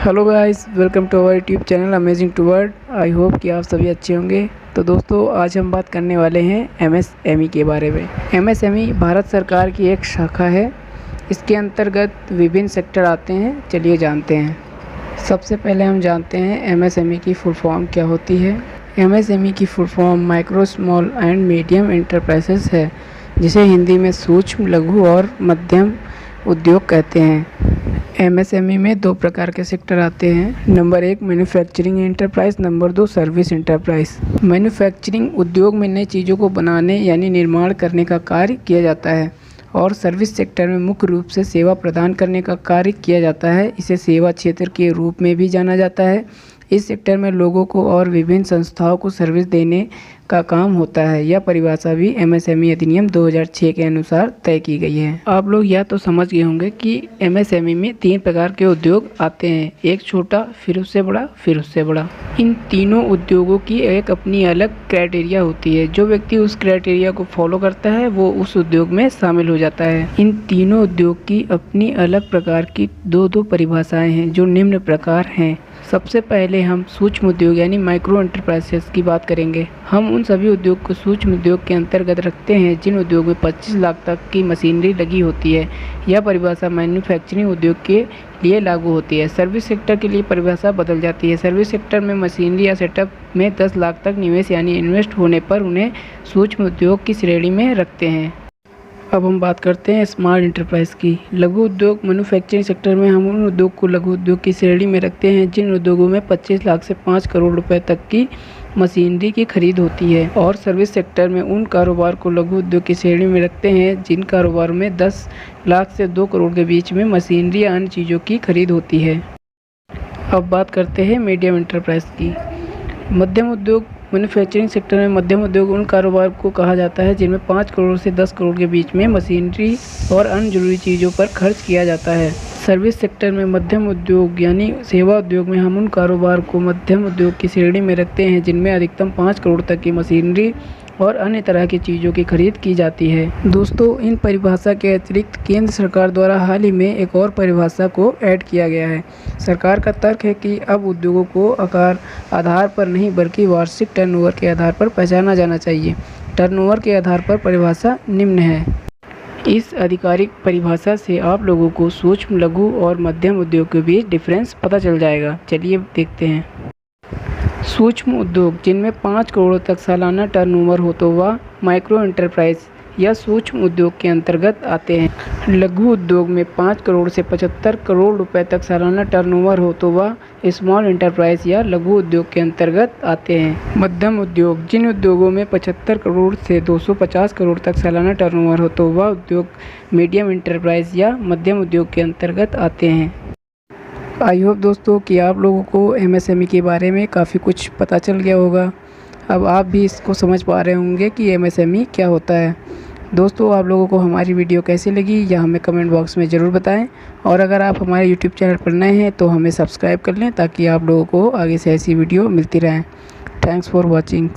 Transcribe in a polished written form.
Hello guys, welcome to our YouTube channel amazing to word. I hope कि आप सभी अच्छे होंगे। तो दोस्तों, आज हम बात करने वाले हैं एमएसएमई के बारे में। एमएसएमई भारत सरकार की एक शाखा है। इसके अंतर्गत विभिन्न सेक्टर आते हैं। चलिए जानते हैं। सबसे पहले हम जानते हैं एमएसएमई की फुल फॉर्म क्या होती है। एमएसएमई की full form micro, small and medium enterprises है, जिसे हिंदी में सूक्ष्म, लघु और मध्यम उद्योग कहते हैं। एमएसएमई में दो प्रकार के सेक्टर आते हैं। Number 1 manufacturing enterprise, number 2 service enterprise. Manufacturing उद्योग में नई चीज़ों को बनाने यानी निर्माण करने का कार्य किया जाता है, और सर्विस सेक्टर में मुख्य रूप से सेवा प्रदान करने का कार्य किया जाता है। इसे सेवा क्षेत्र के रूप में भी जाना जाता है। इस सेक्टर में लोगों को और विभिन्न संस्थाओं को सर्विस देने का काम होता है। यह परिभाषा भी एमएसएमई अधिनियम 2006 के अनुसार तय की गई है। आप लोग यह तो समझ गए होंगे कि एमएसएमई में 3 प्रकार के उद्योग आते हैं। एक छोटा, फिर उससे बड़ा, फिर उससे बड़ा। इन तीनों उद्योगों की एक अपनी अलग क्राइटेरिया होती है। जो व्यक्ति उस क्राइटेरिया को फॉलो करता है वो उस उद्योग में शामिल हो जाता है। इन तीनों उद्योग की अपनी अलग प्रकार की दो परिभाषाएं हैं, जो निम्न प्रकार हैं। सबसे पहले हम सूक्ष्म उद्योग यानी माइक्रो एंटरप्राइजेस की बात करेंगे। हम उन सभी उद्योग को सूक्ष्म उद्योग के अंतर्गत रखते हैं जिन उद्योग में 25 लाख तक की मशीनरी लगी होती है। यह परिभाषा मैन्युफैक्चरिंग उद्योग के लिए लागू होती है। सर्विस सेक्टर के लिए परिभाषा बदल जाती है। सर्विस सेक्टर में मशीनरी या सेटअप में 10 लाख तक निवेश यानी इन्वेस्ट होने पर उन्हें सूक्ष्म उद्योग की श्रेणी में रखते हैं। अब हम बात करते हैं स्मॉल एंटरप्राइज की। लघु उद्योग मैन्युफैक्चरिंग सेक्टर में हम उन उद्योग को लघु उद्योग की श्रेणी में रखते हैं जिन उद्योगों में 25 लाख से 5 करोड़ रुपए तक की मशीनरी की खरीद होती है। और सर्विस सेक्टर में उन कारोबार को लघु उद्योग की श्रेणी में रखते हैं जिन कारोबार में 10 लाख से 2 करोड़ के बीच में मशीनरी या अन्य चीज़ों की खरीद होती है। अब बात करते हैं मीडियम एंटरप्राइज की। मध्यम उद्योग मैन्युफैक्चरिंग सेक्टर में मध्यम उद्योग उन कारोबार को कहा जाता है जिनमें 5 करोड़ से 10 करोड़ के बीच में मशीनरी और अन्य जरूरी चीज़ों पर खर्च किया जाता है। सर्विस सेक्टर में मध्यम उद्योग यानी सेवा उद्योग में हम उन कारोबार को मध्यम उद्योग की श्रेणी में रखते हैं जिनमें अधिकतम 5 करोड़ तक की मशीनरी और अन्य तरह की चीज़ों की खरीद की जाती है। दोस्तों, इन परिभाषा के अतिरिक्त केंद्र सरकार द्वारा हाल ही में एक और परिभाषा को ऐड किया गया है। सरकार का तर्क है कि अब उद्योगों को आकार आधार पर नहीं बल्कि वार्षिक टर्नओवर के आधार पर पहचाना जाना चाहिए। टर्नओवर के आधार पर परिभाषा निम्न है। इस आधिकारिक परिभाषा से आप लोगों को सूक्ष्म, लघु और मध्यम उद्योग के बीच डिफरेंस पता चल जाएगा। चलिए देखते हैं। सूक्ष्म उद्योग जिनमें 5 करोड़ तक सालाना टर्नओवर हो तो वह माइक्रो एंटरप्राइज या सूक्ष्म उद्योग के अंतर्गत आते हैं। लघु उद्योग में 5 करोड़ से 75 करोड़ रुपए तक सालाना टर्नओवर हो तो वह स्मॉल एंटरप्राइज या लघु उद्योग के अंतर्गत आते हैं। मध्यम उद्योग जिन उद्योगों में 75 करोड़ से 250 करोड़ तक सालाना टर्नओवर हो तो वह उद्योग मीडियम एंटरप्राइज या मध्यम उद्योग के अंतर्गत आते हैं। आई होप दोस्तों कि आप लोगों को एमएसएमई के बारे में काफ़ी कुछ पता चल गया होगा। अब आप भी इसको समझ पा रहे होंगे कि एमएसएमई क्या होता है। दोस्तों, आप लोगों को हमारी वीडियो कैसी लगी यह हमें कमेंट बॉक्स में ज़रूर बताएं, और अगर आप हमारे यूट्यूब चैनल पर नए हैं तो हमें सब्सक्राइब कर लें ताकि आप लोगों को आगे से ऐसी वीडियो मिलती रहें। Thanks for watching.